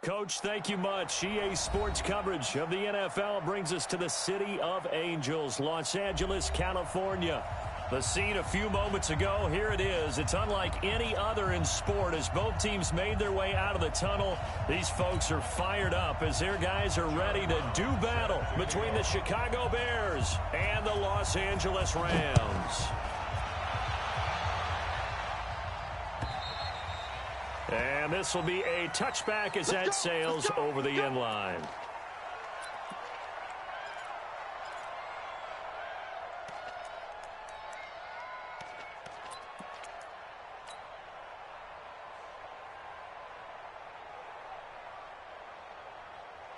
Coach, thank you much. EA Sports coverage of the NFL brings us to the City of Angels, Los Angeles, California. The scene a few moments ago, here it is. It's unlike any other in sport as both teams made their way out of the tunnel. These folks are fired up as their guys are ready to do battle between the Chicago Bears and the Los Angeles Rams. And this will be a touchback as that sails over the end line.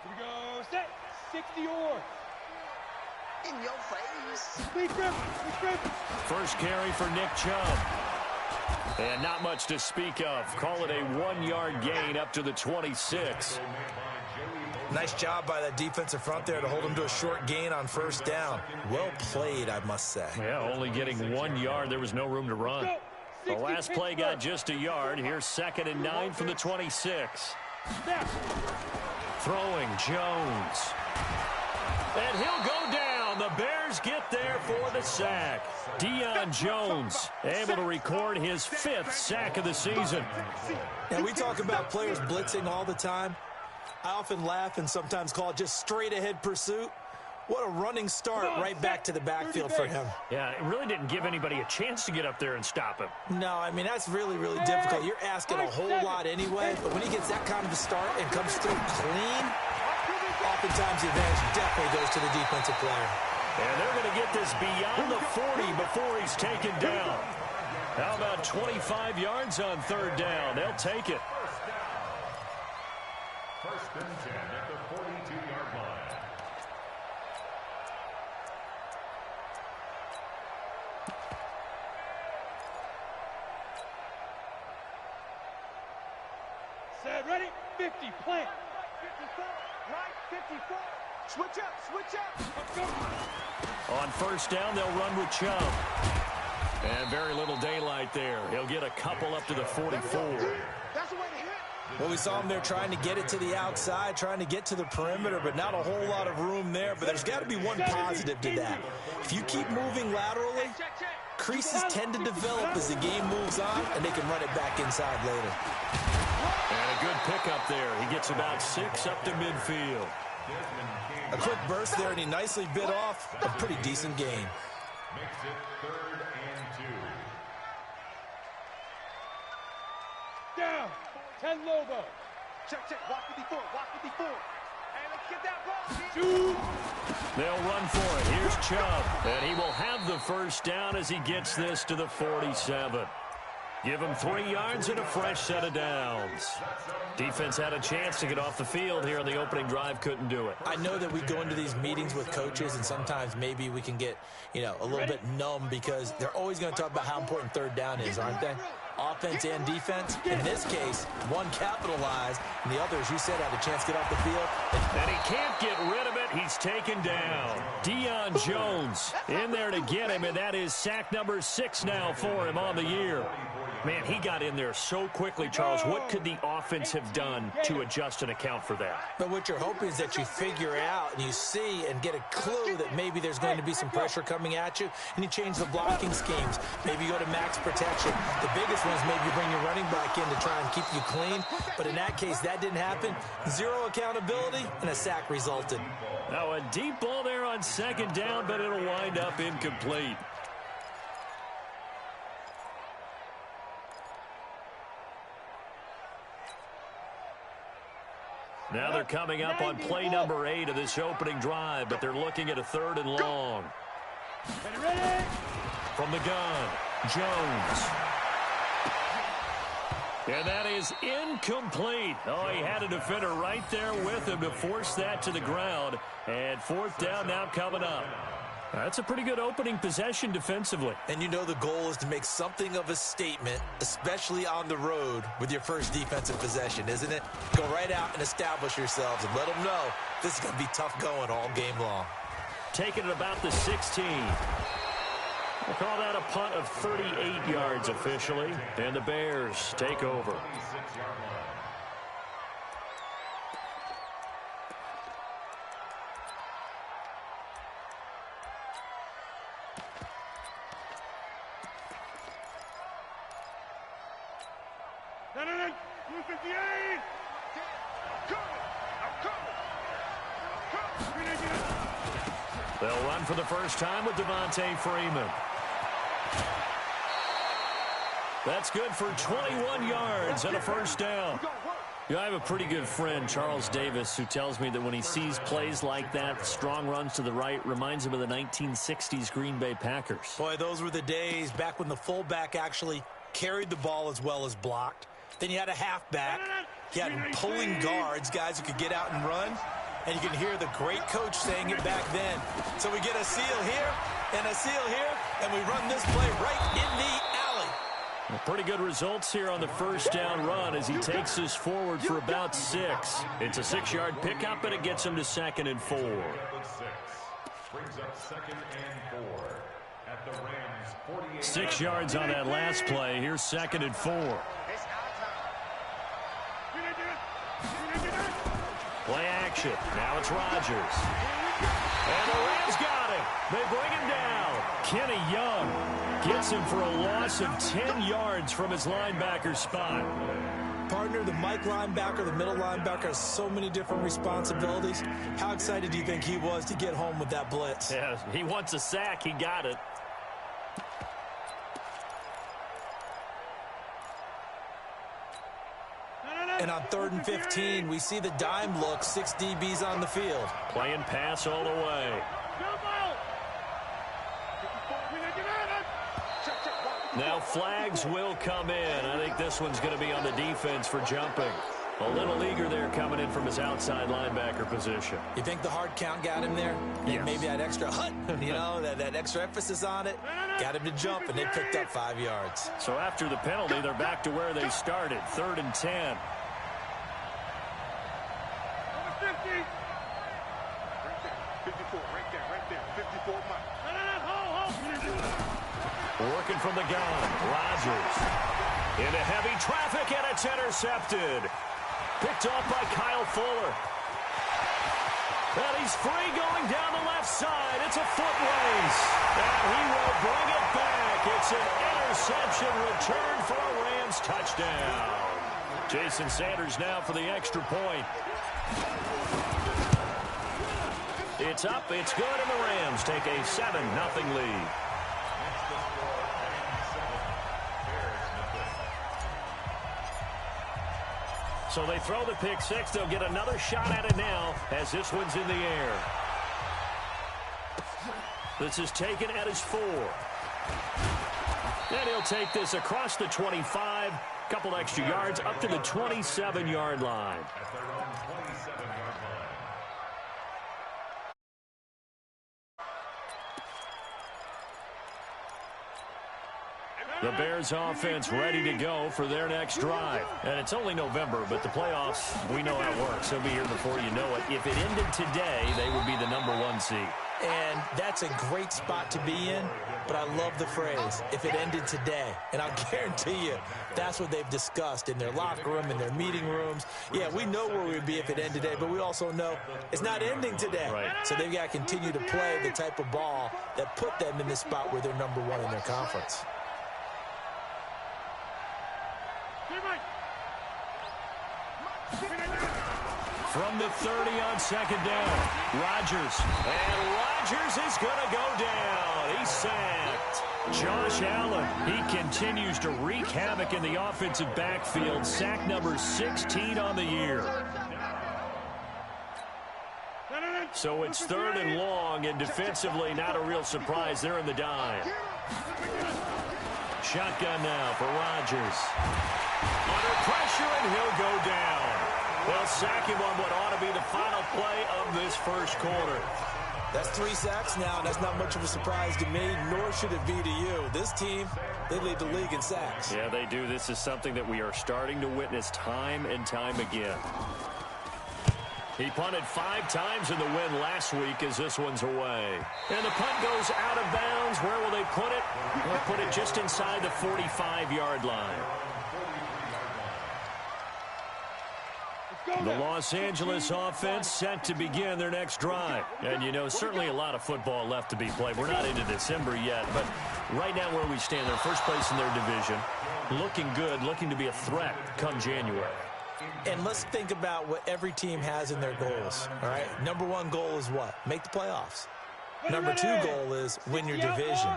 Here we go, set, 60 or. In your face. Lead grip. First carry for Nick Chubb. And not much to speak of. Call it a 1-yard gain up to the 26. Nice job by that defensive front there to hold him to a short gain on first down. Well played, I must say. Yeah, only getting 1 yard. There was no room to run. The last play got just a yard. Here's 2nd and 9 from the 26. Throwing Jones. And he'll go down. The Bears get there for the sack. Deion Jones able to record his 5th sack of the season. Now, we talk about players blitzing all the time. I often laugh and sometimes call it just straight-ahead pursuit. What a running start right back to the backfield for him. Yeah, it really didn't give anybody a chance to get up there and stop him. No, I mean, that's really, really difficult. You're asking a whole lot anyway, but when he gets that kind of a start and comes through clean, oftentimes the advantage definitely goes to the defensive player. And they're going to get this beyond the 40 before he's taken down. How about 25 yards on 3rd down? They'll take it. First and 10 at the 42-yard line. Set, ready, 50, plant. 54, right, 54. Switch up. Let's go. On 1st down, they'll run with Chubb. And very little daylight there. He'll get a couple up to the 44. That's the way to hit. Well, we saw him there trying to get it to the outside, trying to get to the perimeter, but not a whole lot of room there. But there's got to be one positive to that. If you keep moving laterally, creases tend to develop as the game moves on, and they can run it back inside later. And a good pickup there. He gets about 6 up to midfield. A quick burst there, and he nicely bit off a pretty decent gain. Makes it 3rd and 2. Down, 10 Lobo. Check, walk 54. Hey, let's get that ball. Shoot. They'll run for it. Here's Chubb. And he will have the 1st down as he gets this to the 47. Give him 3 yards and a fresh set of downs. Defense had a chance to get off the field here on the opening drive, couldn't do it. I know that we go into these meetings with coaches, and sometimes maybe we can get, a little bit numb because they're always going to talk about how important 3rd down is, aren't they? Offense and defense. In this case, one capitalized, and the other, as you said, had a chance to get off the field. And he can't get rid of it. He's taken down. Deion Jones in there to get him, and that is sack number 6 now for him on the year. Man, he got in there so quickly, Charles. What could the offense have done to adjust and account for that? But what you're hoping is that you figure out and you see and get a clue that maybe there's going to be some pressure coming at you, and you change the blocking schemes. Maybe you go to max protection. The biggest one is maybe you bring your running back in to try and keep you clean. But in that case, that didn't happen. 0 accountability, and a sack resulted. Now, a deep ball there on 2nd down, but it'll wind up incomplete. Now they're coming up on play number 8 of this opening drive, but they're looking at a 3rd and long. Ready. From the gun, Jones. And that is incomplete. Oh, he had a defender right there with him to force that to the ground. And 4th down now coming up. That's a pretty good opening possession defensively. And you know the goal is to make something of a statement, especially on the road with your first defensive possession, isn't it? Go right out and establish yourselves and let them know this is going to be tough going all game long. Taking it about the 16. We'll call that a punt of 38 yards officially. And the Bears take over. They'll run for the first time with Devontae Freeman. That's good for 21 yards and a first down. I have a pretty good friend, Charles Davis, who tells me that when he sees plays like that, strong runs to the right, reminds him of the 1960s Green Bay Packers. Boy, those were the days back when the fullback actually carried the ball as well as blocked. Then you had a halfback. You had pulling guards, guys who could get out and run. And you can hear the great coach saying it back then. So we get a seal here and a seal here, and we run this play right in the alley. Well, pretty good results here on the first down run as he takes us forward for about 6. It's a 6-yard pickup, and it gets him to 2nd and 4. Brings up 2nd and 4 at the Rams 48. 6 yards on that last play. Here's 2nd and 4. Play action. Now it's Rodgers. And the Rams got him. They bring him down. Kenny Young gets him for a loss of 10 yards from his linebacker spot. Partner, the Mike linebacker, the middle linebacker has so many different responsibilities. How excited do you think he was to get home with that blitz? Yeah, he wants a sack. He got it. And on 3rd and 15, we see the dime look, 6 DBs on the field. Playing pass all the way. Now flags will come in. I think this one's going to be on the defense for jumping. A little eager there coming in from his outside linebacker position. You think the hard count got him there? Yes. Maybe that extra hut, you know, that extra emphasis on it. Got him to jump, and they picked up 5 yards. So after the penalty, they're back to where they started, 3rd and 10. 54, right there, 54 Mike. Working from the gun, Rodgers. Into heavy traffic, and it's intercepted. Picked off by Kyle Fuller. And he's free going down the left side. It's a foot race. And he will bring it back. It's an interception return for a Rams touchdown. Jason Sanders now for the extra point. It's up, it's good, and the Rams take a 7-0 lead. So they throw the pick six. They'll get another shot at it now as this one's in the air. This is taken at his 4. And he'll take this across the 25. Couple extra yards up to the 27-yard line. At their own 27-yard line. The Bears offense ready to go for their next drive. And it's only November, but the playoffs, we know how it works. They'll be here before you know it. If it ended today, they would be the #1 seed. And that's a great spot to be in, but I love the phrase, if it ended today. And I'll guarantee you, that's what they've discussed in their locker room, in their meeting rooms. Yeah, we know where we would be if it ended today, but we also know it's not ending today. Right. So they've got to continue to play the type of ball that put them in the spot where they're #1 in their conference. From the 30 on second down, Rodgers. And Rodgers is going to go down. He's sacked. Josh Allen, he continues to wreak havoc in the offensive backfield. Sack number 16 on the year. So it's 3rd and long, and defensively not a real surprise. They're in the dime. Shotgun now for Rodgers. Under pressure, and he'll go down. They'll sack him on what ought to be the final play of this first quarter. That's 3 sacks now, and that's not much of a surprise to me, nor should it be to you. This team, they lead the league in sacks. Yeah, they do. This is something that we are starting to witness time and time again. He punted 5 times in the win last week as this one's away. And the punt goes out of bounds. Where will they put it? They'll put it just inside the 45-yard line. The Los Angeles offense set to begin their next drive. And, you know, certainly a lot of football left to be played. We're not into December yet, but right now where we stand, they're first place in their division. looking good, looking to be a threat come January. And let's think about what every team has in their goals, all right? Number one goal is what? Make the playoffs. Number two goal is win your division.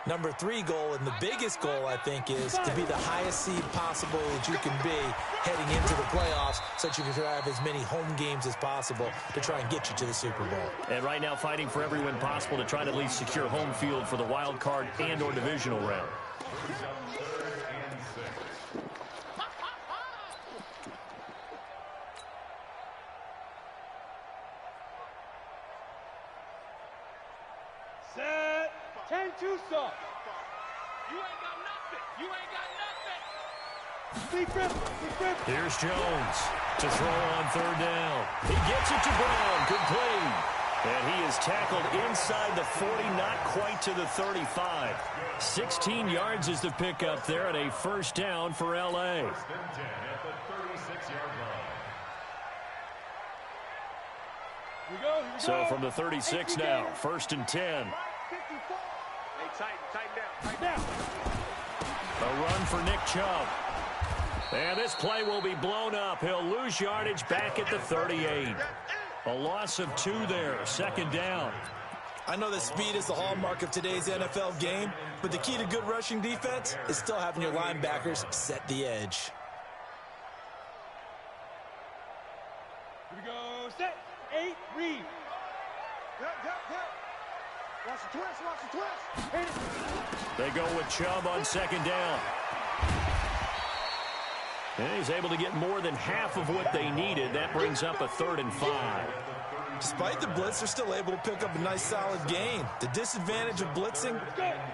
Number three goal, and the biggest goal, I think, is to be the highest seed possible that you can be heading into the playoffs so that you can have as many home games as possible to try and get you to the Super Bowl. And right now fighting for every win possible to try to at least secure home field for the wild card and or divisional round. Set. 10-2 sub. You ain't got nothing. You ain't got nothing. Big grip. Here's Jones to throw on third down. He gets it to Brown, complete. And he is tackled inside the 40, not quite to the 35. 16 yards is the pickup there at a first down for L.A. First and 10 at the 36-yard line. Here we go. So from the 36 now, first and 10. 54. Hey, tighten down. A run for Nick Chubb. And this play will be blown up. He'll lose yardage back at the 38. A loss of 2 there, second down. I know that speed is the hallmark of today's NFL game, but the key to good rushing defense is still having your linebackers set the edge. Here we go. Set. 8, read. Watch the twist. They go with Chubb on second down. And he's able to get more than half of what they needed. That brings up a 3rd and 5. Despite the blitz, they're still able to pick up a nice solid gain. The disadvantage of blitzing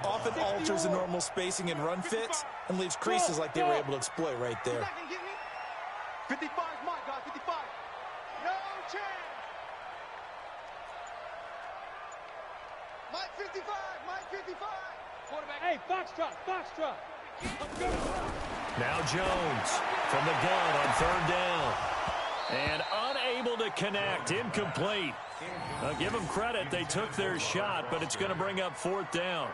often alters the normal spacing and run fits and leaves creases like they were able to exploit right there. 55 is mine, guys. 55. No chance. Mike 55. Mike 55. Quarterback. Hey, Foxtrot. Now Jones from the gun on third down. And unable to connect, incomplete. Give them credit, they took their shot, but it's going to bring up 4th down.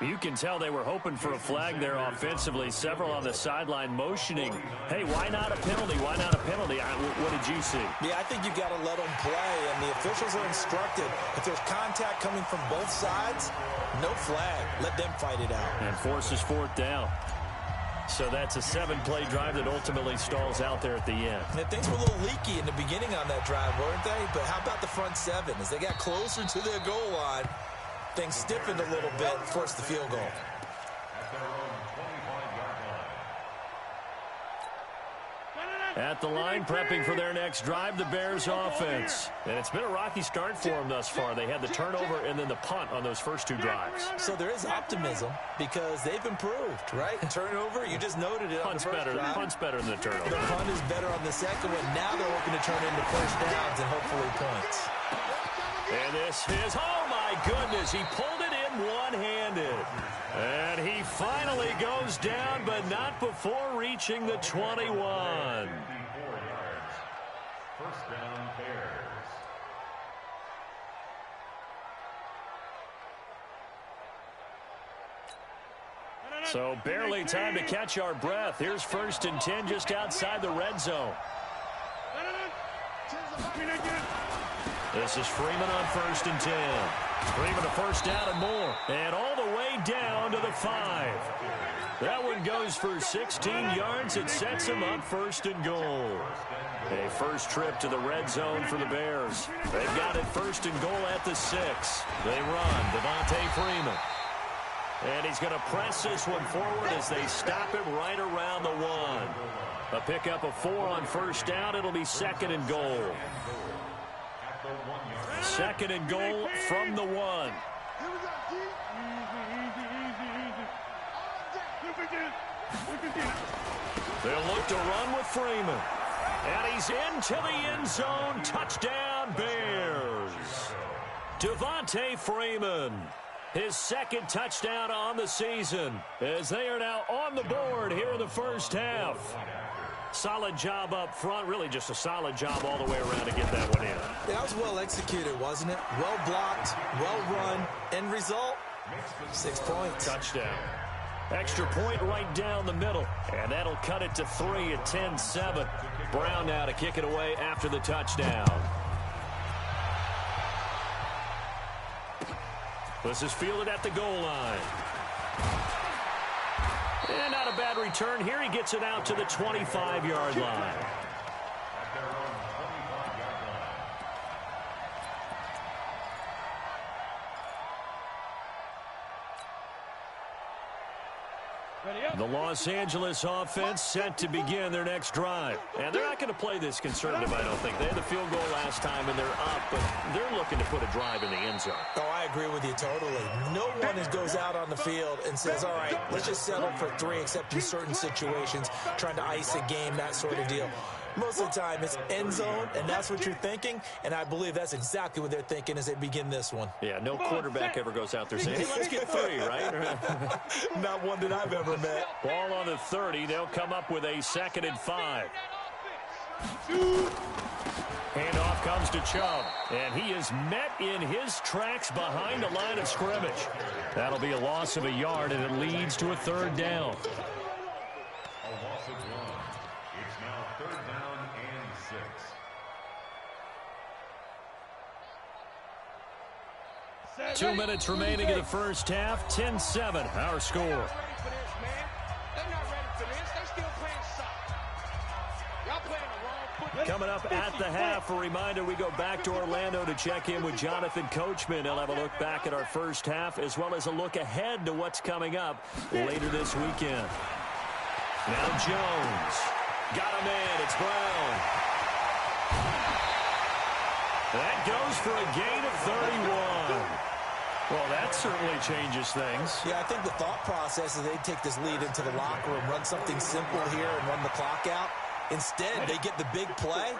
You can tell they were hoping for a flag there offensively. Several on the sideline motioning, hey, why not a penalty? Why not a penalty? What did you see? Yeah, I think you've got to let them play, and the officials are instructed. If there's contact coming from both sides, no flag. Let them fight it out. And forces 4th down. So that's a 7-play drive that ultimately stalls out there at the end. And things were a little leaky in the beginning on that drive, weren't they? But how about the front 7? As they got closer to their goal line, things stiffened a little bit, forced the field goal. At their own 25-yard line. At the line, prepping for their next drive, the Bears offense. And it's been a rocky start for them thus far. They had the turnover and then the punt on those first 2 drives. So there is optimism because they've improved, right? Turnover, you just noted it on the first drive. Punt's better than the turnover. The punt is better on the second one. Now they're looking to turn into first downs and hopefully points. And this is, oh my goodness, he pulled it in one-handed. And he finally goes down, but not before reaching the 21. 54 yards. First down, Bears. So barely time to catch our breath. Here's first and 10 just outside the red zone. This is Freeman on first and 10. Freeman a first down and more. And all the way down to the 5. That one goes for 16 yards. It sets him up first and goal. A first trip to the red zone for the Bears. They've got it first and goal at the 6. They run. Devontae Freeman. And he's going to press this one forward as they stop him right around the 1. A pickup of 4 on first down. It'll be 2nd and goal. 2nd and goal from the 1. They'll look to run with Freeman. And he's into the end zone. Touchdown, Bears. Devontae Freeman. His 2nd touchdown on the season as they are now on the board here in the first half. Solid job up front, really just a solid job all the way around to get that one in. That was well executed, wasn't it? Well blocked, well run. End result, 6 points. Touchdown. Extra point right down the middle. And that'll cut it to 3 at 10-7. Brown now to kick it away after the touchdown. This is fielded at the goal line. And not a bad return here. He gets it out to the 25-yard line. The Los Angeles offense set to begin their next drive. And they're not going to play this conservative, I don't think. They had the field goal last time, and they're up, but they're looking to put a drive in the end zone. Oh, I agree with you totally. No one goes out on the field and says, all right, let's just settle for 3, except in certain situations, trying to ice a game, that sort of deal. Most of the time, it's end zone, and that's what you're thinking, and I believe that's exactly what they're thinking as they begin this one. Yeah, no quarterback ever goes out there saying, hey, let's get 3, right? Not one that I've ever met. Ball on the 30. They'll come up with a 2nd and 5. Handoff comes to Chubb, and he is met in his tracks behind the line of scrimmage. That'll be a loss of a yard, and it leads to a 3rd down. A loss of 1. It's now 3rd down and 6. 2 minutes remaining in the first half. 10-7, our score. Coming up at the half, a reminder, we go back to Orlando to check in with Jonathan Coachman. He'll have a look back at our first half, as well as a look ahead to what's coming up later this weekend. Now Jones. Got him in. It's Brown. That goes for a gain of 31. Well, that certainly changes things. Yeah, I think the thought process is they take this lead into the locker room, run something simple here, and run the clock out. Instead, they get the big play.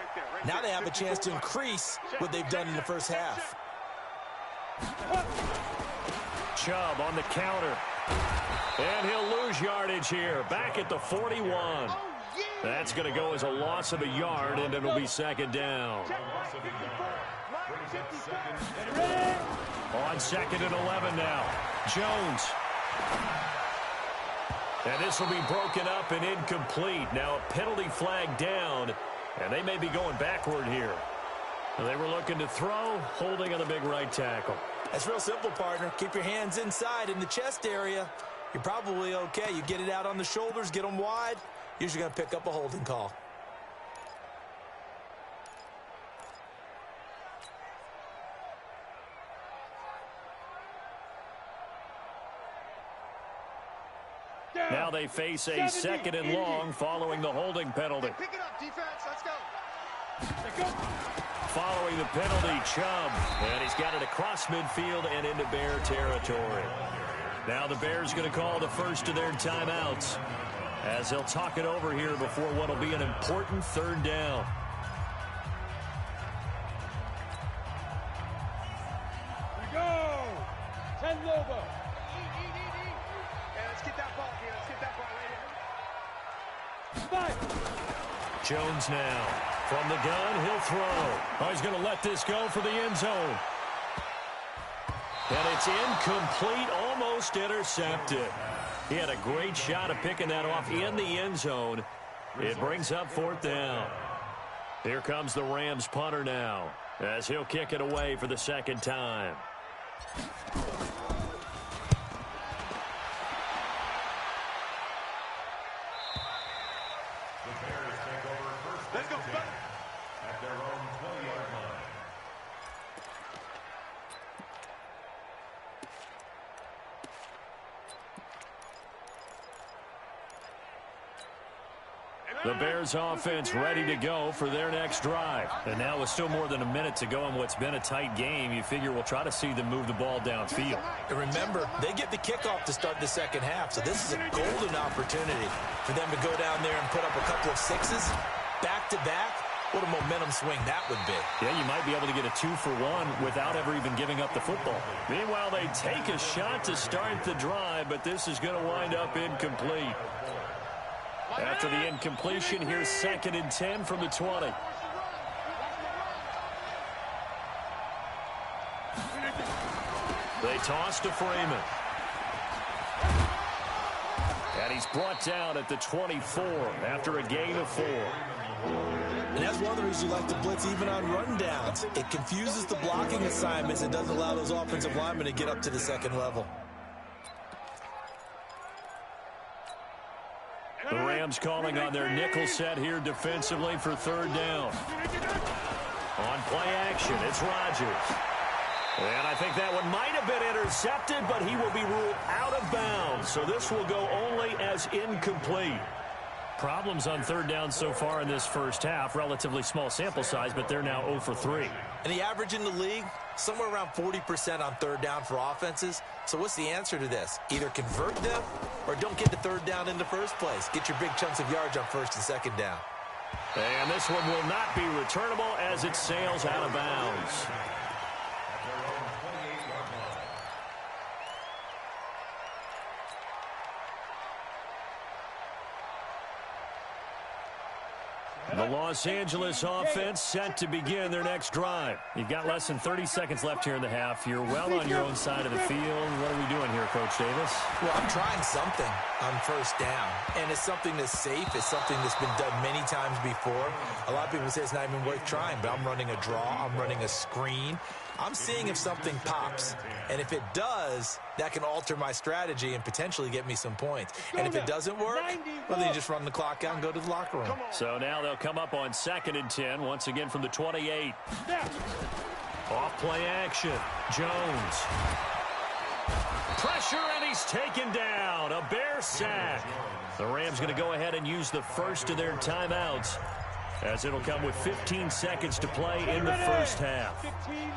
Now they have a chance to increase what they've done in the first half. Chubb on the counter. And he'll lose yardage here. Back at the 41. That's going to go as a loss of a yard, and it'll be 2nd down. On 2nd and 11 now. Jones. And this will be broken up and incomplete. Now a penalty flag down, and they may be going backward here. They were looking to throw, holding on the big right tackle. That's real simple, partner. Keep your hands inside in the chest area. You're probably okay. You get it out on the shoulders, get them wide. Usually going to pick up a holding call. Now they face a 2nd and long following the holding penalty. Pick it up, defense. Let's go. Following the penalty, Chubb. And he's got it across midfield and into Bear territory. Now the Bears going to call the first of their timeouts, as they'll talk it over here before what will be an important 3rd down. We go. 10 Lobo. Let's get that ball here. Let's get that ball right here. 5. Jones now. From the gun, he'll throw. Oh, he's going to let this go for the end zone. And it's incomplete, almost intercepted. He had a great shot at picking that off in the end zone. It brings up 4th down. Here comes the Rams punter now, as he'll kick it away for the 2nd time. Let's go. At their own 20-yard line. The Bears offense ready to go for their next drive. And now with still more than a minute to go in what's been a tight game, you figure we'll try to see them move the ball downfield. And remember, they get the kickoff to start the 2nd half, so this is a golden opportunity for them to go down there and put up a couple of 6s back-to-back. What a momentum swing that would be. Yeah, you might be able to get a 2-for-1 without ever even giving up the football. Meanwhile, they take a shot to start the drive, but this is going to wind up incomplete. After the incompletion, here's 2nd and 10 from the 20. They toss to Freeman. And he's brought down at the 24 after a gain of 4. And that's one of the reasons you like to blitz even on rundowns. It confuses the blocking assignments and doesn't allow those offensive linemen to get up to the second level. The Rams calling on their nickel set here defensively for 3rd down. On play action, it's Rodgers. And I think that one might have been intercepted, but he will be ruled out of bounds. So this will go only as incomplete. Problems on 3rd down so far in this first half. Relatively small sample size, but they're now 0 for 3. And the average in the league, somewhere around 40% on 3rd down for offenses. So what's the answer to this? Either convert them or don't get the 3rd down in the first place. Get your big chunks of yards on 1st and 2nd down. And this one will not be returnable as it sails out of bounds. The Los Angeles offense set to begin their next drive. You've got less than 30 seconds left here in the half. You're well on your own side of the field. What are we doing here, Coach Davis? Well, I'm trying something on 1st down. And it's something that's safe. It's something that's been done many times before. A lot of people say it's not even worth trying, but I'm running a draw. I'm running a screen. I'm seeing if something pops. And if it does, that can alter my strategy and potentially get me some points. And if it doesn't work, well, then you just run the clock out and go to the locker room. So now they'll come up on 2nd and 10, once again from the 28. Off play action. Jones. Pressure, and he's taken down. A Bear sack. The Rams going to go ahead and use the first of their timeouts, as it'll come with 15 seconds to play in the first half.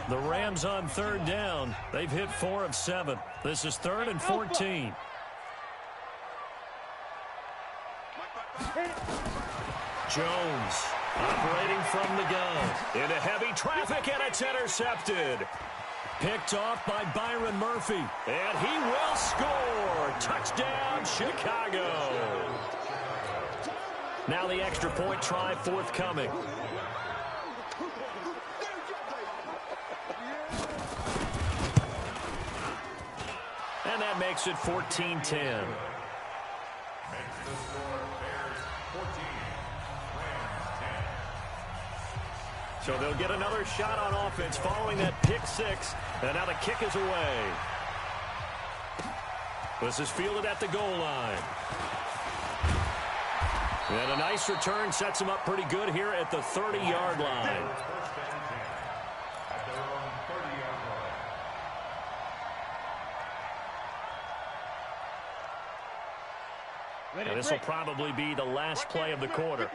The Rams on 3rd down. They've hit 4 of 7. This is 3rd and 14. Jones operating from the gun. Into heavy traffic, and it's intercepted. Picked off by Byron Murphy. And he will score. Touchdown, Chicago. Now the extra point try forthcoming. And that makes it 14-10. So they'll get another shot on offense following that pick 6. And now the kick is away. This is fielded at the goal line. And a nice return sets him up pretty good here at the 30-yard line. And this will probably be the last play of the quarter.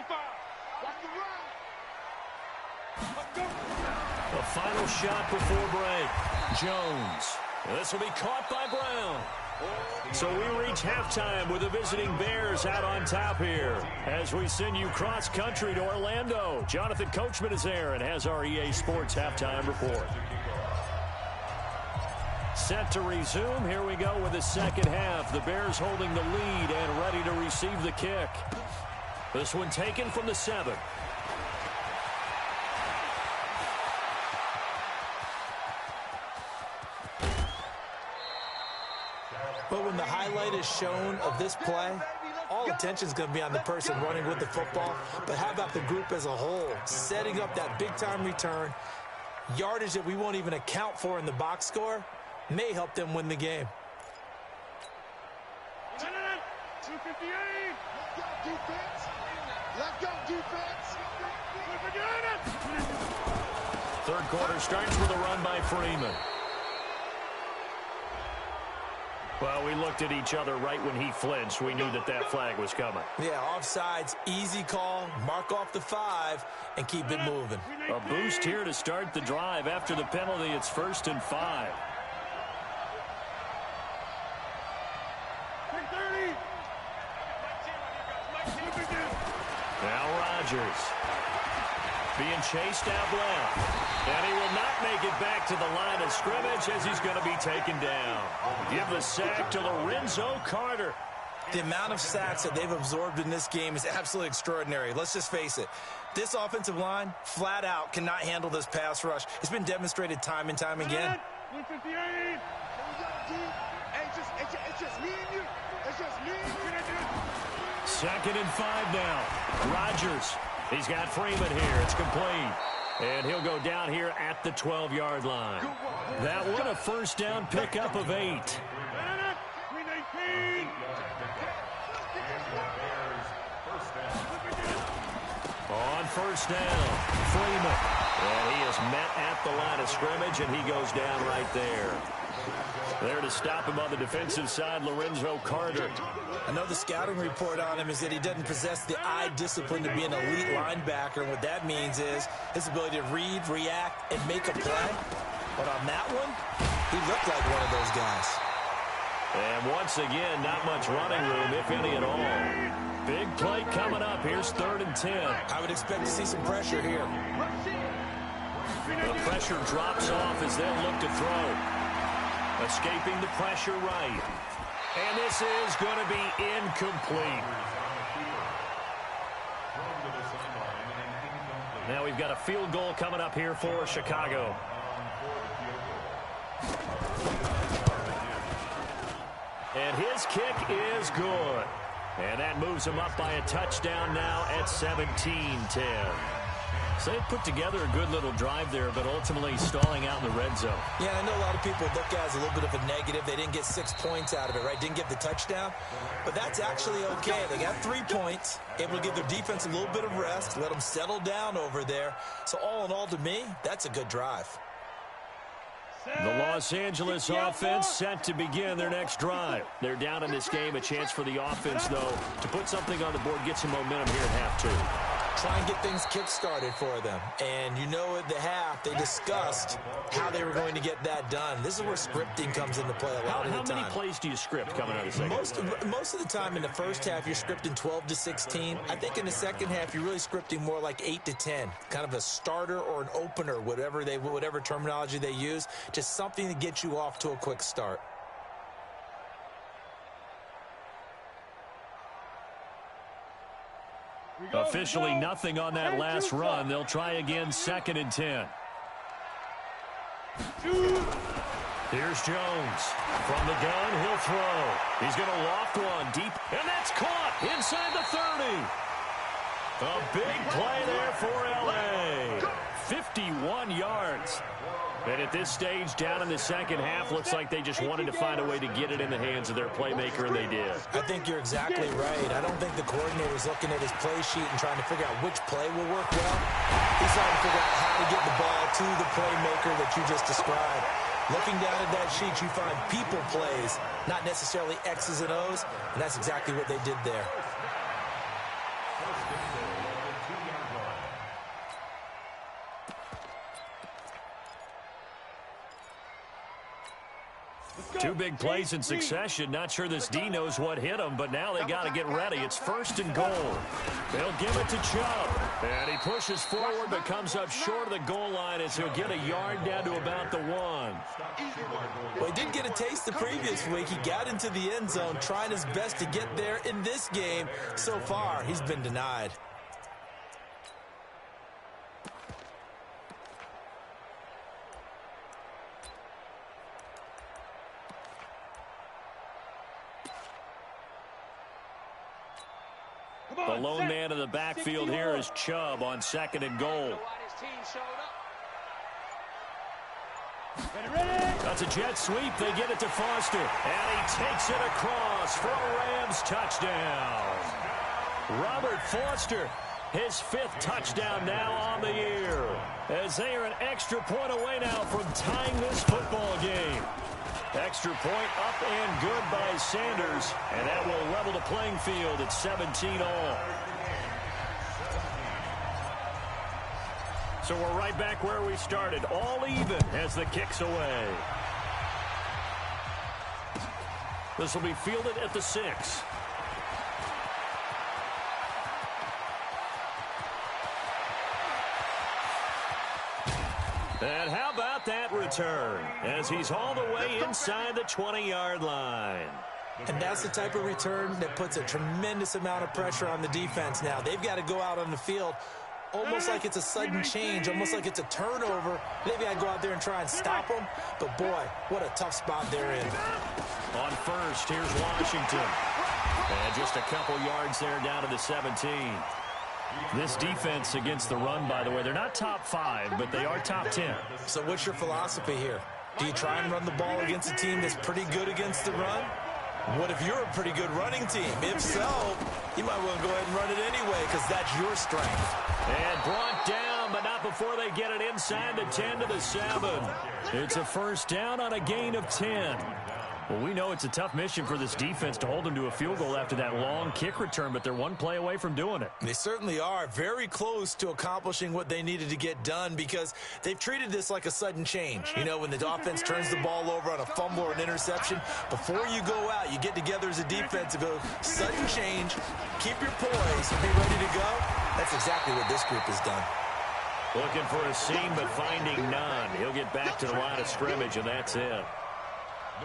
The final shot before break. Jones. This will be caught by Brown. So we reach halftime with the visiting Bears out on top here as we send you cross-country to Orlando. Jonathan Coachman is there and has our EA Sports halftime report. Set to resume. Here we go with the second half. The Bears holding the lead and ready to receive the kick. This one taken from the 7. But when the highlight is shown of this play, all attention is going to be on the person running with the football. But how about the group as a whole? Setting up that big-time return, yardage that we won't even account for in the box score, may help them win the game. 258. Let's go, defense. Let's go, defense. Third quarter starts with a run by Freeman. Well, we looked at each other right when he flinched. We knew that that flag was coming. Yeah, offsides, easy call, mark off the 5, and keep it moving. A boost here to start the drive. After the penalty, it's 1st and 5. Now Rodgers being chased out left. And he will not make it back to the line of scrimmage as he's going to be taken down. Give the sack to Lorenzo Carter. The amount of sacks that they've absorbed in this game is absolutely extraordinary. Let's just face it. This offensive line, flat out, cannot handle this pass rush. It's been demonstrated time and time again. 158. It's just me and you. 2nd and 5 now. Rodgers. He's got Freeman here. It's complete. And he'll go down here at the 12-yard line. That one, a first down pickup of 8. On first down, Freeman. And he is met at the line of scrimmage, and he goes down right there. There to stop him on the defensive side, Lorenzo Carter. I know the scouting report on him is that he doesn't possess the eye discipline to be an elite linebacker. And what that means is his ability to read, react, and make a play. But on that one, he looked like one of those guys. And once again, not much running room, if any at all. Big play coming up. Here's 3rd and 10. I would expect to see some pressure here. The pressure drops off as they'll look to throw. Escaping the pressure right. And this is going to be incomplete. Now we've got a field goal coming up here for Chicago. And his kick is good. And that moves him up by a touchdown now at 17-10. So they put together a good little drive there, but ultimately stalling out in the red zone. Yeah, I know a lot of people look at it as a little bit of a negative. They didn't get 6 points out of it, right? Didn't get the touchdown. But that's actually okay. They got 3 points, able to give their defense a little bit of rest, let them settle down over there. So all in all, to me, that's a good drive. The Los Angeles offense set to begin their next drive. They're down in this game. A chance for the offense, though, to put something on the board, get some momentum here at half 2. Try and get things kick-started for them. And you know at the half, they discussed how they were going to get that done. This is where scripting comes into play a lot of the time. How many plays do you script coming out of the second? Most of the time in the first half, you're scripting 12 to 16. I think in the second half, you're really scripting more like 8 to 10. Kind of a starter or an opener, whatever terminology they use. Just something to get you off to a quick start. Officially nothing on that last run. They'll try again, 2nd and 10. Here's Jones. From the gun, he'll throw. He's going to loft one deep, and that's caught inside the 30. A big play there for L.A. 51 yards. And at this stage, down in the second half, looks like they just wanted to find a way to get it in the hands of their playmaker, and they did. I think you're exactly right. I don't think the coordinator's looking at his play sheet and trying to figure out which play will work well. He's trying to figure out how to get the ball to the playmaker that you just described. Looking down at that sheet, you find people plays, not necessarily X's and O's, and that's exactly what they did there. Two big plays in succession. Not sure this D knows what hit him, but now they got to get ready. It's 1st and goal. They'll give it to Chubb. And he pushes forward but comes up short of the goal line as he'll get a yard down to about the 1. Well, he did get a taste the previous week. He got into the end zone trying his best to get there in this game. So far, he's been denied. The lone man in the backfield here is Chubb on 2nd and goal. That's a jet sweep. They get it to Foster. And he takes it across for a Rams touchdown. Robert Foster, his 5th touchdown now on the year. As they are an extra point away now from tying this football game. Extra point up and good by Sanders. And that will level the playing field at 17-all. So we're right back where we started. All even as the kick's away. This will be fielded at the 6. And how about that return as he's all the way inside the 20-yard line. And that's the type of return that puts a tremendous amount of pressure on the defense now. They've got to go out on the field almost like it's a sudden change, almost like it's a turnover. Maybe I go out there and try and stop them. But, boy, what a tough spot they're in. On first, here's Washington. And just a couple yards there down to the 17. This defense against the run, by the way, they're not top 5, but they are top 10. So what's your philosophy here? Do you try and run the ball against a team that's pretty good against the run? What if you're a pretty good running team? If so, you might want to go ahead and run it anyway because that's your strength. And brought down, but not before they get it inside the 10 to the 7. It's a first down on a gain of 10. Well, we know it's a tough mission for this defense to hold them to a field goal after that long kick return, but they're one play away from doing it. They certainly are very close to accomplishing what they needed to get done because they've treated this like a sudden change. You know, when the offense turns the ball over on a fumble or an interception, before you go out, you get together as a defense and go, sudden change, keep your poise, and be ready to go. That's exactly what this group has done. Looking for a seam, but finding none. He'll get back to the line of scrimmage, and that's it.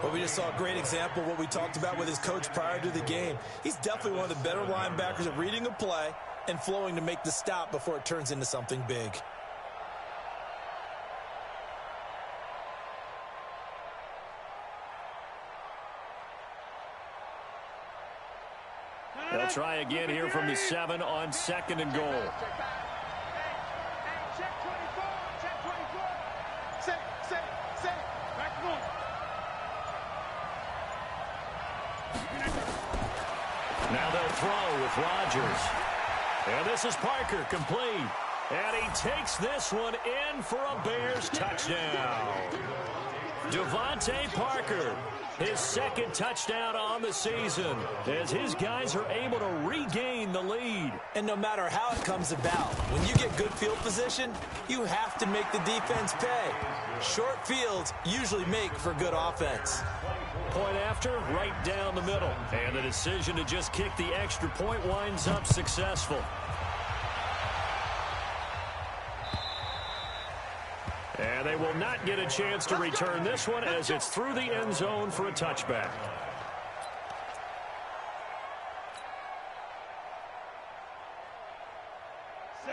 Well, we just saw a great example of what we talked about with his coach prior to the game. He's definitely one of the better linebackers at reading a play and flowing to make the stop before it turns into something big. They'll try again here from the 7 on 2nd and goal. Now they'll throw with Rodgers. And this is Parker, complete. And he takes this one in for a Bears touchdown. Devontae Parker, his 2nd touchdown on the season, as his guys are able to regain the lead. And no matter how it comes about, when you get good field position, you have to make the defense pay. Short fields usually make for good offense. Point after, right down the middle. And the decision to just kick the extra point winds up successful. And they will not get a chance to return this one as it's through the end zone for a touchback.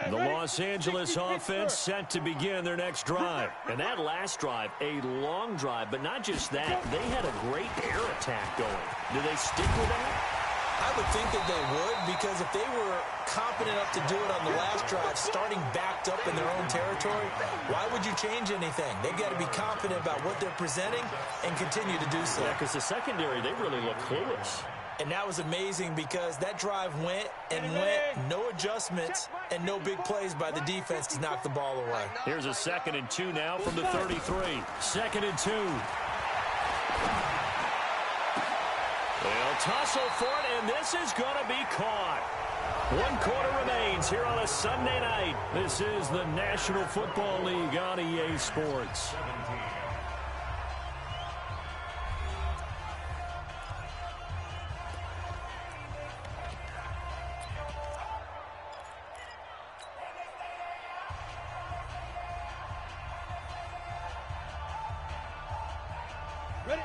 The Los Angeles offense set to begin their next drive. And that last drive, a long drive, but not just that. They had a great air attack going. Do they stick with that? I would think that they would, because if they were confident enough to do it on the last drive, starting backed up in their own territory, why would you change anything? They've got to be confident about what they're presenting and continue to do so. Yeah, because the secondary, they really look clueless. And that was amazing because that drive went and went, no adjustments, and no big plays by the defense to knock the ball away. Here's a 2nd and 2 now from the 33. 2nd and 2. They'll tussle for it, and this is going to be caught. 1 quarter remains here on a Sunday night. This is the National Football League on EA Sports.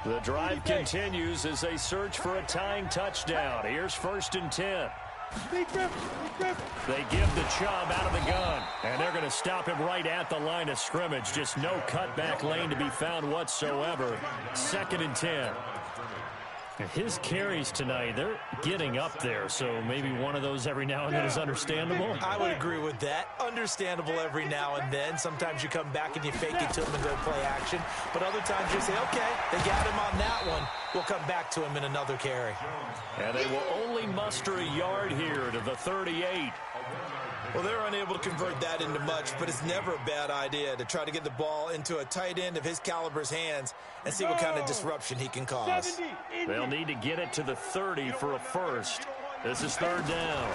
The drive continues as they search for a tying touchdown. Here's 1st and 10. They give the Chubb out of the gun, and they're going to stop him right at the line of scrimmage. Just no cutback lane to be found whatsoever. 2nd and 10. His carries tonight, they're getting up there, so maybe one of those every now and then is understandable. I would agree with that. Understandable every now and then. Sometimes you come back and you fake it to him and go play action. But other times you say, okay, they got him on that one. We'll come back to him in another carry. And they will only muster a yard here to the 38. Well, they're unable to convert that into much, but it's never a bad idea to try to get the ball into a tight end of his caliber's hands and see what kind of disruption he can cause. They'll need to get it to the 30 for a first. This is 3rd down.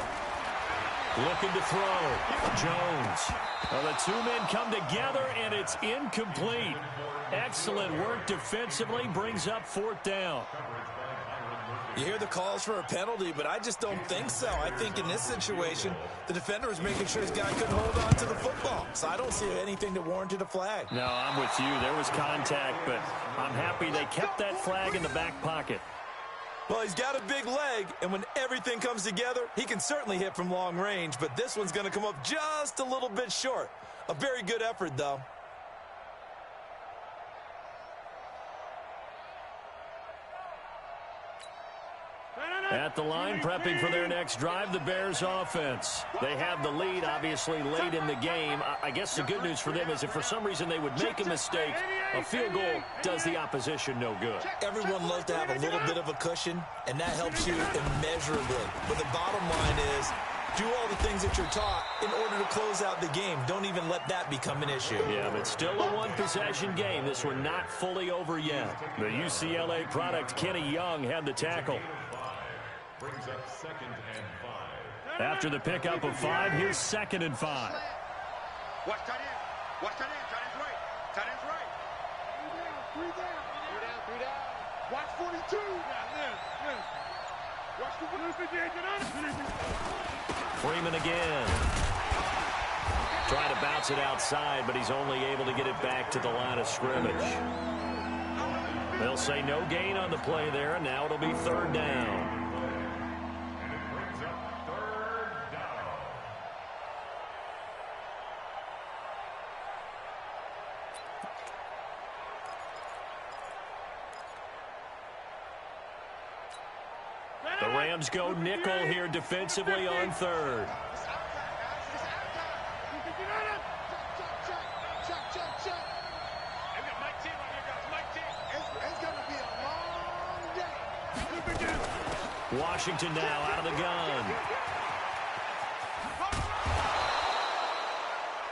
Looking to throw. Jones. Well, the 2 men come together, and it's incomplete. Excellent work defensively, brings up 4th down. You hear the calls for a penalty, but I just don't think so. I think in this situation, the defender is making sure his guy couldn't hold on to the football. So I don't see anything that warranted a flag. No, I'm with you. There was contact, but I'm happy they kept that flag in the back pocket. Well, he's got a big leg, and when everything comes together, he can certainly hit from long range, but this one's going to come up just a little bit short. A very good effort, though. At the line, prepping for their next drive, the Bears offense. They have the lead, obviously, late in the game. I guess the good news for them is if for some reason they would make a mistake, a field goal does the opposition no good. Everyone loves to have a little bit of a cushion, and that helps you immeasurably. But the bottom line is, do all the things that you're taught in order to close out the game. Don't even let that become an issue. Yeah, but still a one-possession game. This one not fully over yet. The UCLA product, Kenny Young, had the tackle. Brings up 2nd and 5. After the pickup of 5, here's 2nd and 5. Watch tight end. Watch tight end. Tight end's right. Tight end's right. 3 down. 3 down. 3 down. Watch 42. Watch the Freeman again. Trying to bounce it outside, but he's only able to get it back to the line of scrimmage. They'll say no gain on the play there, and now it'll be 3rd down. The Rams go nickel here defensively on 3rd. Washington now out of the gun.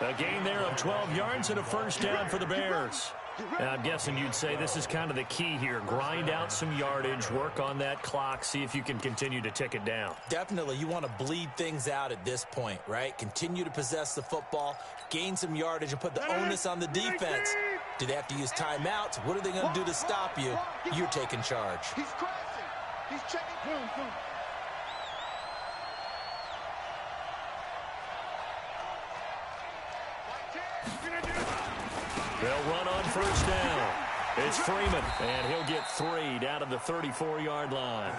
A gain there of 12 yards and a 1st down for the Bears. And I'm guessing you'd say this is kind of the key here. Grind out some yardage, work on that clock, see if you can continue to tick it down. Definitely, you want to bleed things out at this point, right? Continue to possess the football, gain some yardage, and put the onus on the defense. Do they have to use timeouts? What are they going to do to stop you? You're taking charge. He's crashing. He's checking. They'll run on 1st down. It's Freeman, and he'll get 3 down to the 34-yard line.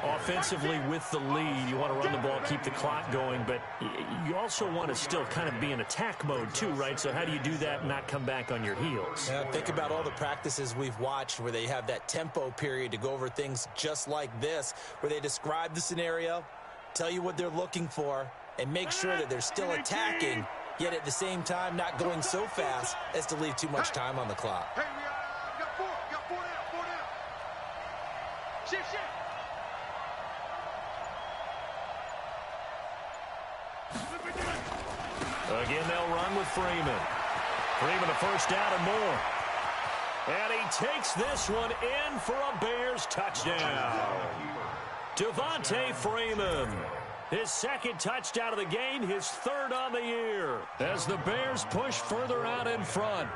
Offensively with the lead, you want to run the ball, keep the clock going, but you also want to still kind of be in attack mode too, right? So how do you do that and not come back on your heels? Yeah, think about all the practices we've watched where they have that tempo period to go over things just like this, where they describe the scenario, tell you what they're looking for, and make sure that they're still attacking, yet at the same time not going so fast as to leave too much time on the clock. Hey, we got 4. We got 4 down. 4 down. Shift. Again, they'll run with Freeman. Freeman a 1st down and more. And he takes this one in for a Bears touchdown. Devontae Freeman. His 2nd touchdown of the game, his 3rd on the year. As the Bears push further out in front.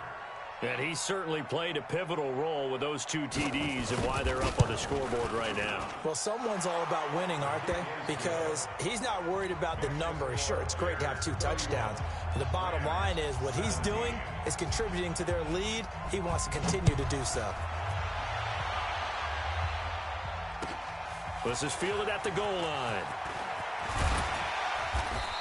And he certainly played a pivotal role with those 2 TDs and why they're up on the scoreboard right now. Well, someone's all about winning, aren't they? Because he's not worried about the number. Sure, it's great to have 2 touchdowns. But the bottom line is what he's doing is contributing to their lead. He wants to continue to do so. This is fielded at the goal line.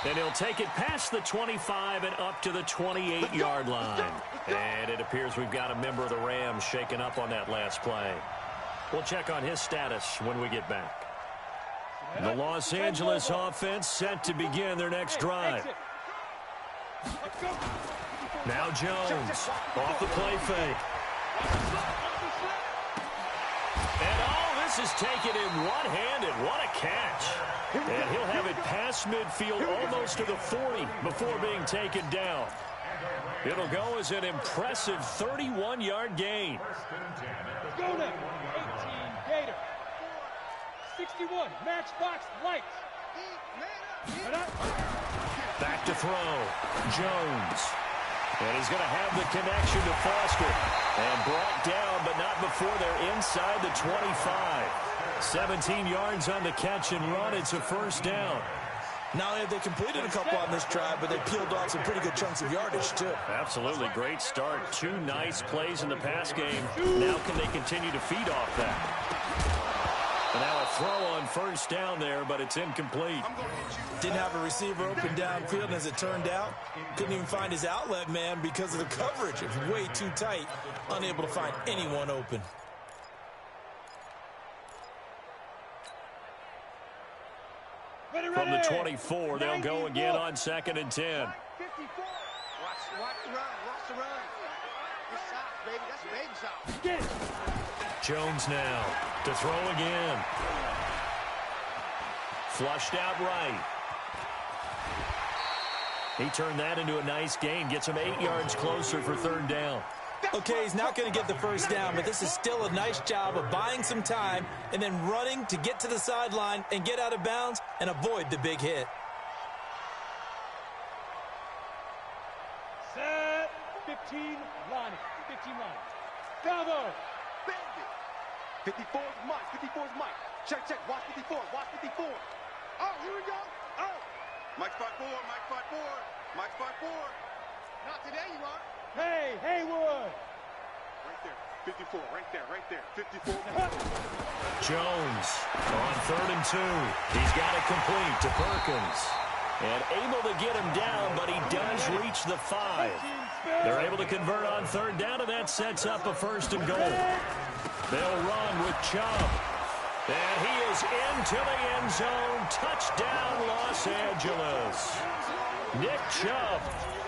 And he'll take it past the 25 and up to the 28-yard line. And it appears we've got a member of the Rams shaken up on that last play. We'll check on his status when we get back. The Los Angeles offense set to begin their next drive. Now Jones off the play fake. And this is taken in one-handed. What a catch. And he'll have it past midfield almost to the 40 before being taken down. It'll go as an impressive 31-yard gain. Go now. 18 Gator. 61 Matchbox Lights. Back to throw. Jones. And he's going to have the connection to Foster. And brought down, but not before they're inside the 25. 17 yards on the catch and run. It's a 1st down. Not only have they completed a couple on this drive, but they peeled off some pretty good chunks of yardage, too. Absolutely. Great start. 2 nice plays in the pass game. Now can they continue to feed off that? And now a throw on 1st down there, but it's incomplete. Didn't have a receiver open downfield, and as it turned out, couldn't even find his outlet man because of the coverage. It was way too tight, unable to find anyone open. from the 24. They'll go again on 2nd and 10. Watch the run. Watch the run. Good shots, baby. That's a baby shot. Get it. Jones now to throw again. Flushed out right. He turned that into a nice gain. Gets him 8 yards closer for 3rd down. Okay, he's not going to get the first down, but this is still a nice job of buying some time and then running to get to the sideline and get out of bounds and avoid the big hit. Set. 15 line. 15 line. Cover. 54 is Mike. 54 is Mike. Check, check. Watch 54. Watch 54. Oh, here we go. Oh. Mike spot 4. Mike spot 4. Mike spot 4. Not today, you are. Hey, Haywood. Right there. 54. Right there. Right there. 54. Jones on 3rd and 2. He's got it complete to Perkins. And able to get him down, but he does reach the 5. They're able to convert on 3rd down, and that sets up a 1st and goal. They'll run with Chubb. And he is into the end zone. Touchdown, Los Angeles. Nick Chubb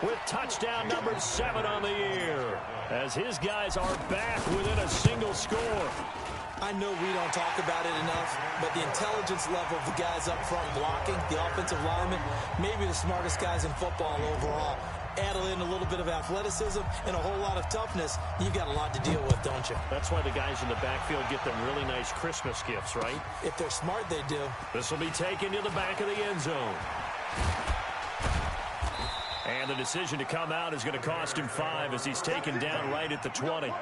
with touchdown number 7 on the year, as his guys are back within a single score. I know we don't talk about it enough, but the intelligence level of the guys up front blocking, the offensive linemen, maybe the smartest guys in football overall. Add in a little bit of athleticism and a whole lot of toughness, you've got a lot to deal with, don't you? That's why the guys in the backfield get them really nice Christmas gifts, right? If they're smart, they do. This will be taken to the back of the end zone. And the decision to come out is going to cost him 5 as he's taken down right at the 20.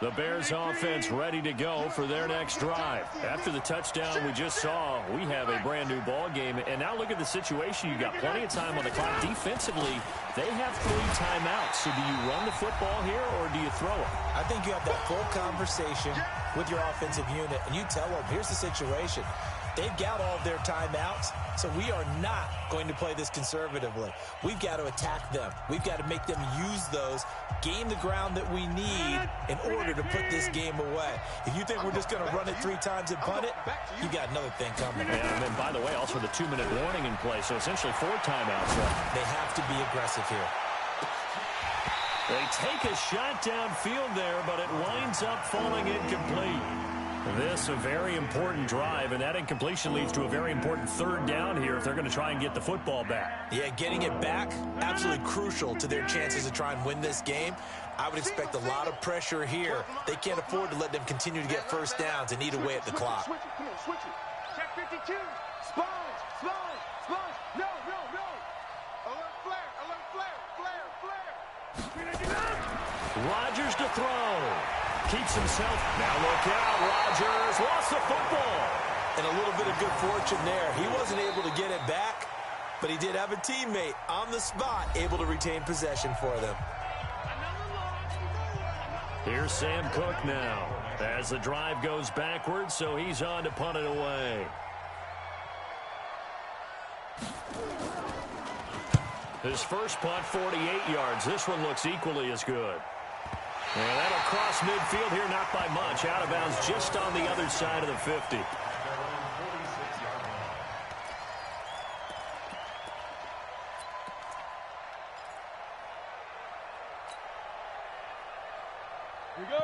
The Bears offense ready to go for their next drive. After the touchdown we just saw, we have a brand new ball game. And now look at the situation. You've got plenty of time on the clock. Defensively, they have 3 timeouts. So do you run the football here or do you throw it? I think you have that full conversation with your offensive unit, and you tell them, here's the situation. They've got all of their timeouts, so we are not going to play this conservatively. We've got to attack them. We've got to make them use those, gain the ground that we need in order to put this game away. If you think we're just going to run it 3 times and punt it, you got another thing coming. And then, by the way, also the 2-minute warning in play, so essentially 4 timeouts left. They have to be aggressive here. They take a shot downfield there, but it winds up falling incomplete. This a very important drive, and that incompletion leads to a very important 3rd down here if they're going to try and get the football back. Yeah, getting it back, absolutely crucial to their chances to try and win this game. I would expect a lot of pressure here. They can't afford to let them continue to get 1st downs and eat away at the clock. Switch it. Come on, switch it. Check 52. Sponge. No. Alert flare. Rodgers to throw. Keeps himself. Now look out. Rodgers lost the football. And a little bit of good fortune there. He wasn't able to get it back, but he did have a teammate on the spot able to retain possession for them. Here's Sam Cook now as the drive goes backwards, so he's on to punt it away. His first punt, 48 yards. This one looks equally as good. And that'll cross midfield here, not by much. Out of bounds just on the other side of the 50.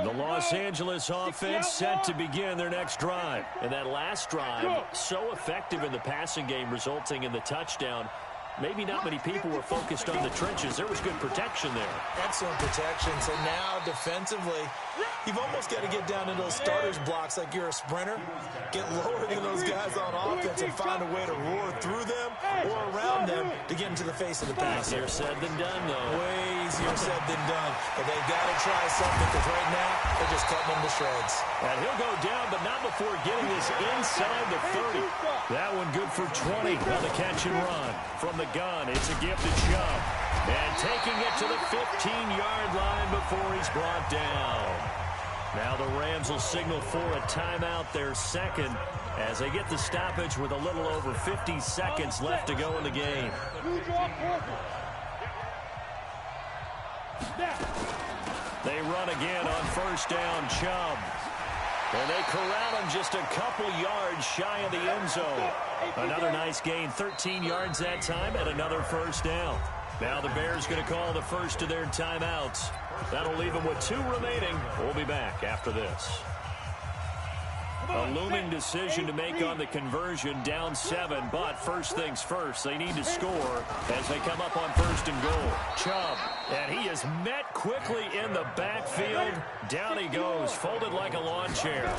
The Los Angeles offense set to begin their next drive. And that last drive, so effective in the passing game, resulting in the touchdown. Maybe not many people were focused on the trenches. There was good protection there. Excellent protection. So now defensively, you've almost got to get down into those starters blocks like you're a sprinter. Get lower than those guys on offense and find a way to roar through them or around them to get into the face of the pass. Easier said than done, though. Way easier said than done. But they've got to try something because right now they're just cutting them to shreds. And he'll go down, but not before getting this inside the 30. That one good for 20 on the catch and run. From the gun, it's a gifted Chubb. And taking it to the 15-yard line before he's brought down. Now the Rams will signal for a timeout, their second, as they get the stoppage with a little over 50 seconds left to go in the game. They run again on first down, Chubb. And they corral him just a couple yards shy of the end zone. Another nice gain, 13 yards that time, and another first down. Now the Bears going to call the first of their timeouts. That'll leave them with 2 remaining. We'll be back after this. A looming decision to make on the conversion, down 7, but first things first, they need to score as they come up on first and goal. Chubb, and he is met quickly in the backfield. Down he goes, folded like a lawn chair.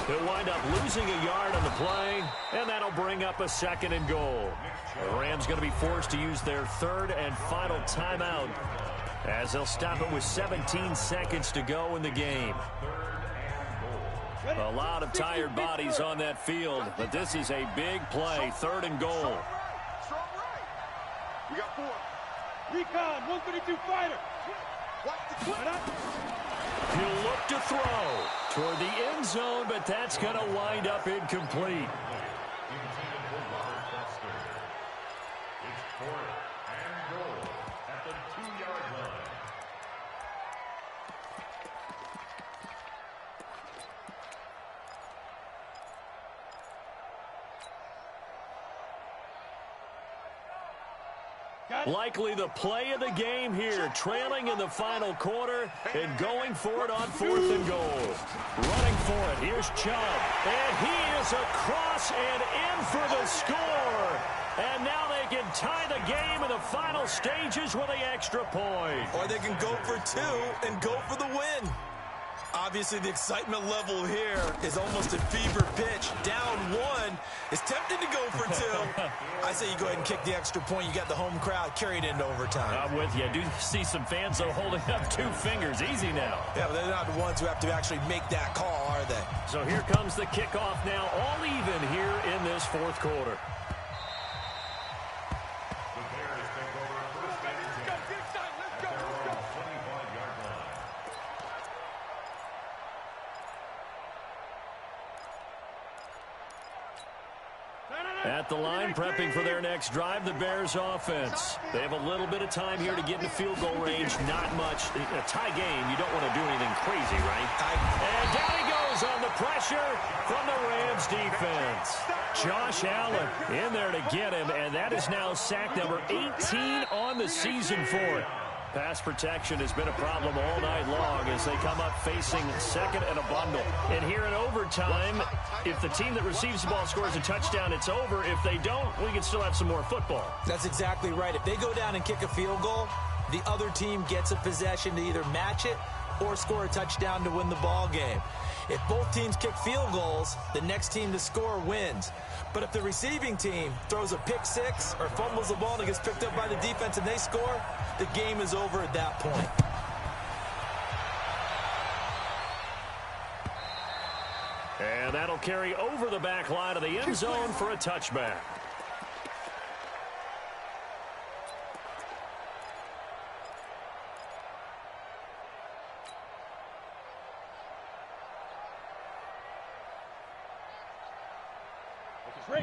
He'll wind up losing a yard on the play, and that'll bring up a second and goal. The Rams going to be forced to use their 3rd and final timeout as they'll stop it with 17 seconds to go in the game. A lot of tired bodies on that field, but this is a big play, 3rd and goal. Strong right. We got 4. Recon, 132 fighter. Watch the clip. He'll look to throw toward the end zone, but that's going to wind up incomplete. Intended for Robert Foster. It's 4th and goal at the 2-yard line. Likely the play of the game here, trailing in the final quarter and going for it on 4th and goal. Running for it, here's Chubb, and he is across and in for the score. And now they can tie the game in the final stages with the extra point. Or they can go for 2 and go for the win. Obviously, the excitement level here is almost at fever pitch. Down 1 is tempted to go for 2. I say you go ahead and kick the extra point. You got the home crowd carried into overtime. I'm with you. I do see some fans, though, holding up 2 fingers. Easy now. Yeah, but they're not the ones who have to actually make that call, are they? So here comes the kickoff now, all even here in this 4th quarter. The Bears take over first and 10 at their own 25-yard line. At the line, prepping for their next drive, the Bears offense. They have a little bit of time here to get into field goal range. Not much. In a tie game, you don't want to do anything crazy, right? And down he goes on the pressure from the Rams defense. Josh Allen in there to get him, and that is now sack number 18 on the season for it. Pass protection has been a problem all night long as they come up facing 2nd and a bundle. And here in overtime, if the team that receives the ball scores a touchdown, it's over. If they don't, we can still have some more football. That's exactly right. If they go down and kick a field goal, the other team gets a possession to either match it or score a touchdown to win the ball game. If both teams kick field goals, the next team to score wins. But if the receiving team throws a pick 6 or fumbles the ball and it gets picked up by the defense and they score, the game is over at that point. And that'll carry over the back line of the end zone for a touchback.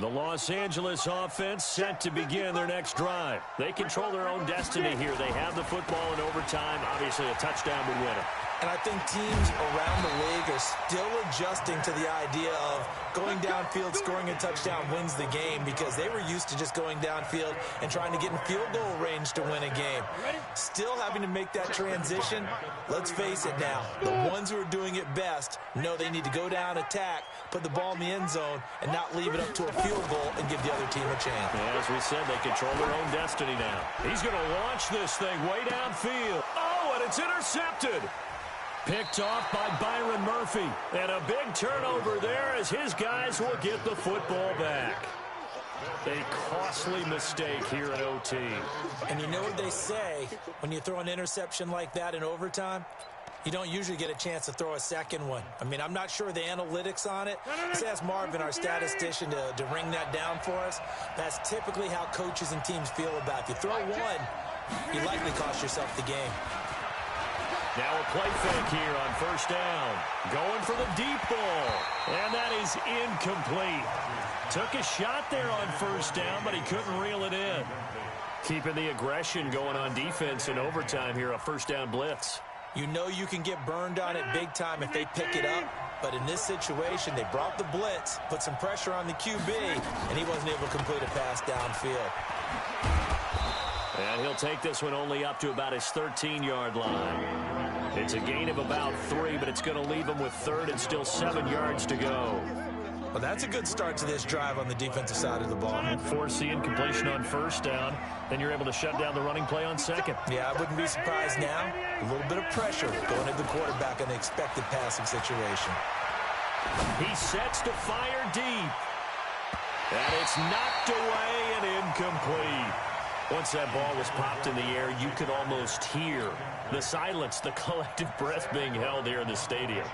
The Los Angeles offense set to begin their next drive. They control their own destiny here. They have the football in overtime. Obviously, a touchdown would win it. And I think teams around the league are still adjusting to the idea of going downfield, scoring a touchdown wins the game, because they were used to just going downfield and trying to get in field goal range to win a game. Still having to make that transition. Let's face it now, the ones who are doing it best know they need to go down, attack, put the ball in the end zone, and not leave it up to a field goal and give the other team a chance. Yeah, as we said, they control their own destiny now. He's going to launch this thing way downfield. Oh, and it's intercepted. Picked off by Byron Murphy. And a big turnover there as his guys will get the football back. A costly mistake here in OT. And you know what they say, when you throw an interception like that in overtime, you don't usually get a chance to throw a second one. I mean, I'm not sure the analytics on it. Let's ask Marvin, our statistician, to ring that down for us. That's typically how coaches and teams feel about it. If you throw one, you likely cost yourself the game. Now a play fake here on first down. Going for the deep ball. And that is incomplete. Took a shot there on first down, but he couldn't reel it in. Keeping the aggression going on defense in overtime here, a first down blitz. You know you can get burned on it big time if they pick it up. But in this situation, they brought the blitz, put some pressure on the QB, and he wasn't able to complete a pass downfield. And he'll take this one only up to about his 13-yard line. It's a gain of about 3, but it's going to leave him with third and still 7 yards to go. Well, that's a good start to this drive on the defensive side of the ball. Foreseeing completion on first down, then you're able to shut down the running play on second. Yeah, I wouldn't be surprised now. A little bit of pressure going at the quarterback in the expected passing situation. He sets to fire deep. And it's knocked away and incomplete. Once that ball was popped in the air, you could almost hear the silence, the collective breath being held here in the stadium.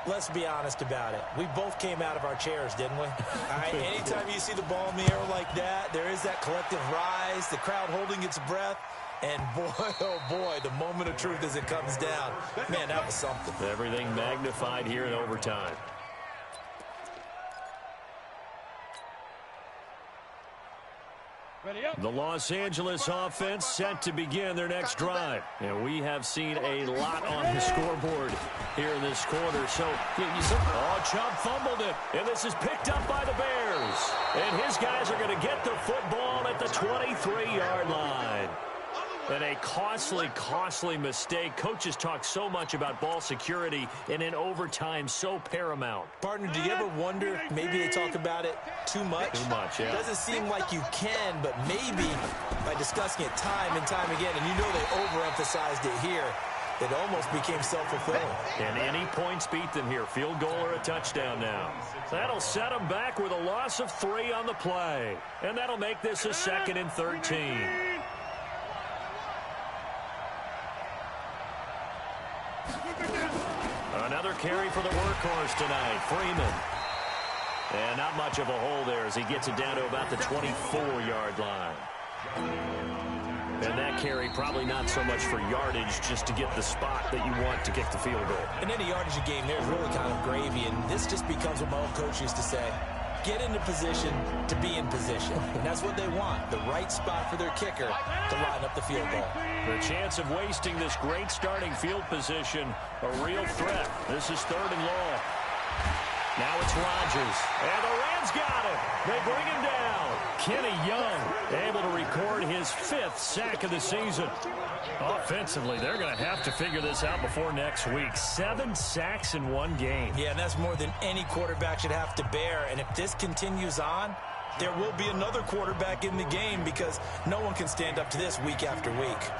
Let's be honest about it. We both came out of our chairs, didn't we? All right, anytime you see the ball in the air like that, there is that collective rise, the crowd holding its breath, and boy, oh boy, the moment of truth as it comes down. Man, that was something. Everything magnified here in overtime. The Los Angeles offense set to begin their next drive. And we have seen a lot on the scoreboard here in this quarter. So, Chubb fumbled it. And this is picked up by the Bears. And his guys are going to get the football at the 23-yard line. And a costly, costly mistake. Coaches talk so much about ball security, and in overtime, so paramount. Partner, do you ever wonder, maybe they talk about it too much? Too much, yeah. It doesn't seem like you can, but maybe by discussing it time and time again, and you know they overemphasized it here, it almost became self-fulfilling. And any points beat them here, field goal or a touchdown now. That'll set them back with a loss of 3 on the play. And that'll make this a 2nd and 13. Another carry for the workhorse tonight, Freeman. And not much of a hole there as he gets it down to about the 24-yard line. And that carry probably not so much for yardage, just to get the spot that you want to kick the field goal. In any yardage game, there's really kind of gravy, and this just becomes what my old coach used to say. Get into position to be in position. And that's what they want, the right spot for their kicker to line up the field goal. The chance of wasting this great starting field position, a real threat. This is 3rd and long. Now it's Rodgers. And the Rams got him. They bring him down. Kenny Young able to record his 5th sack of the season. Offensively, they're going to have to figure this out before next week. 7 sacks in 1 game. Yeah, and that's more than any quarterback should have to bear. And if this continues on, there will be another quarterback in the game because no one can stand up to this week after week.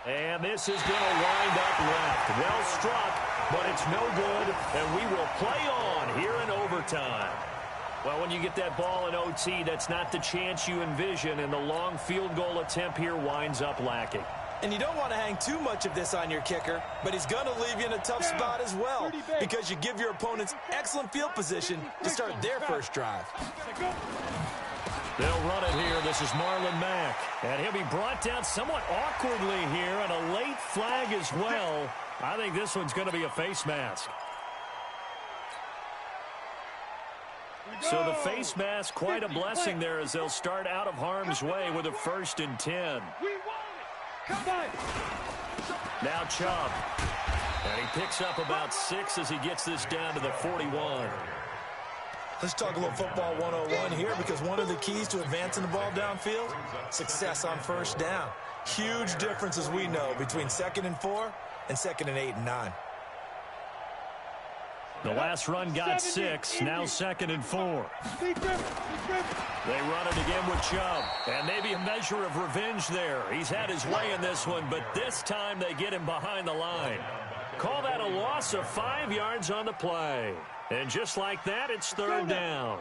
And this is going to wind up left. Well struck, but it's no good, and we will play on here in overtime. Well, when you get that ball in OT, that's not the chance you envision, and the long field goal attempt here winds up lacking. And you don't want to hang too much of this on your kicker, but he's going to leave you in a tough spot as well because you give your opponents excellent field position to start their first drive. They'll run it here. This is Marlon Mack. And he'll be brought down somewhat awkwardly here, and a late flag as well. I think this one's going to be a face mask. So the face mask, quite a blessing there as they'll start out of harm's way with a 1st and 10. Now Chubb. And he picks up about 6 as he gets this down to the 41. Let's talk a little football 101 here because one of the keys to advancing the ball downfield, success on first down. Huge difference, as we know, between 2nd and 4 and 2nd and 8 and 9. The last run got 6, now 2nd and 4. They run it again with Chubb, and maybe a measure of revenge there. He's had his way in this one, but this time they get him behind the line. Call that a loss of 5 yards on the play. And just like that, it's 3rd down.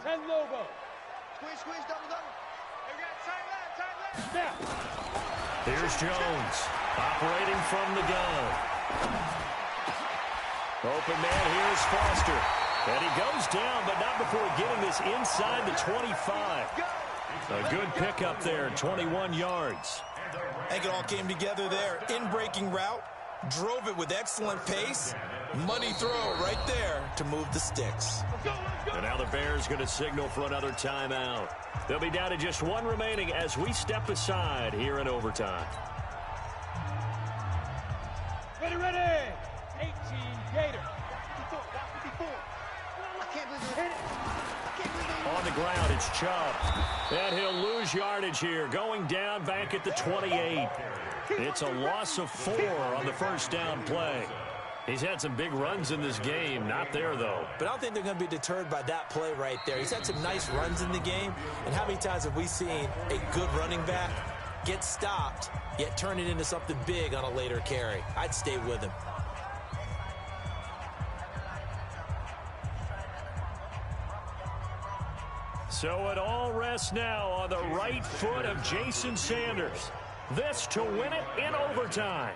Here's Jones, operating from the gun. Open man, here's Foster. And he goes down, but not before getting this inside the 25. A good pickup there, 21 yards. I think it all came together there. In-breaking route, drove it with excellent pace. Money throw right there to move the sticks. And now the Bears going to signal for another timeout. They'll be down to just one remaining as we step aside here in overtime. Ready, ready. 18 Gators. On the ground, it's Chubb. And he'll lose yardage here, going down back at the 28. It's a loss of 4 on the first down play. He's had some big runs in this game. Not there, though. But I don't think they're going to be deterred by that play right there. He's had some nice runs in the game. And how many times have we seen a good running back get stopped, yet turn it into something big on a later carry? I'd stay with him. So it all rests now on the right foot of Jason Sanders. This to win it in overtime.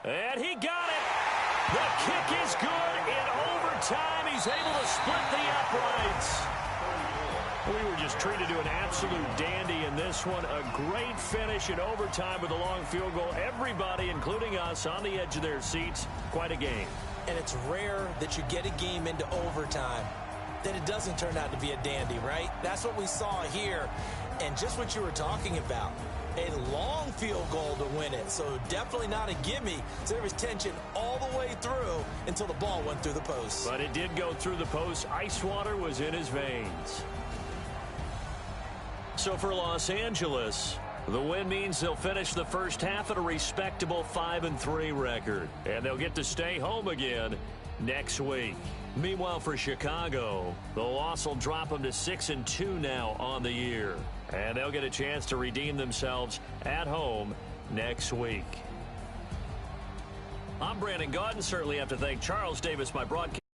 And he got it. The kick is good in overtime. He's able to split the uprights. We were just treated to an absolute dandy in this one. A great finish in overtime with a long field goal. Everybody, including us, on the edge of their seats. Quite a game. And it's rare that you get a game into overtime that it doesn't turn out to be a dandy, right? That's what we saw here. And just what you were talking about. A long field goal to win it, so definitely not a gimme. So there was tension all the way through until the ball went through the post. But it did go through the post. Ice water was in his veins. So for Los Angeles, the win means they'll finish the first half at a respectable 5-3 record. And they'll get to stay home again next week. Meanwhile, for Chicago, the loss will drop them to 6-2 now on the year. And they'll get a chance to redeem themselves at home next week. I'm Brandon Gaudin. Certainly have to thank Charles Davis, my broadcast.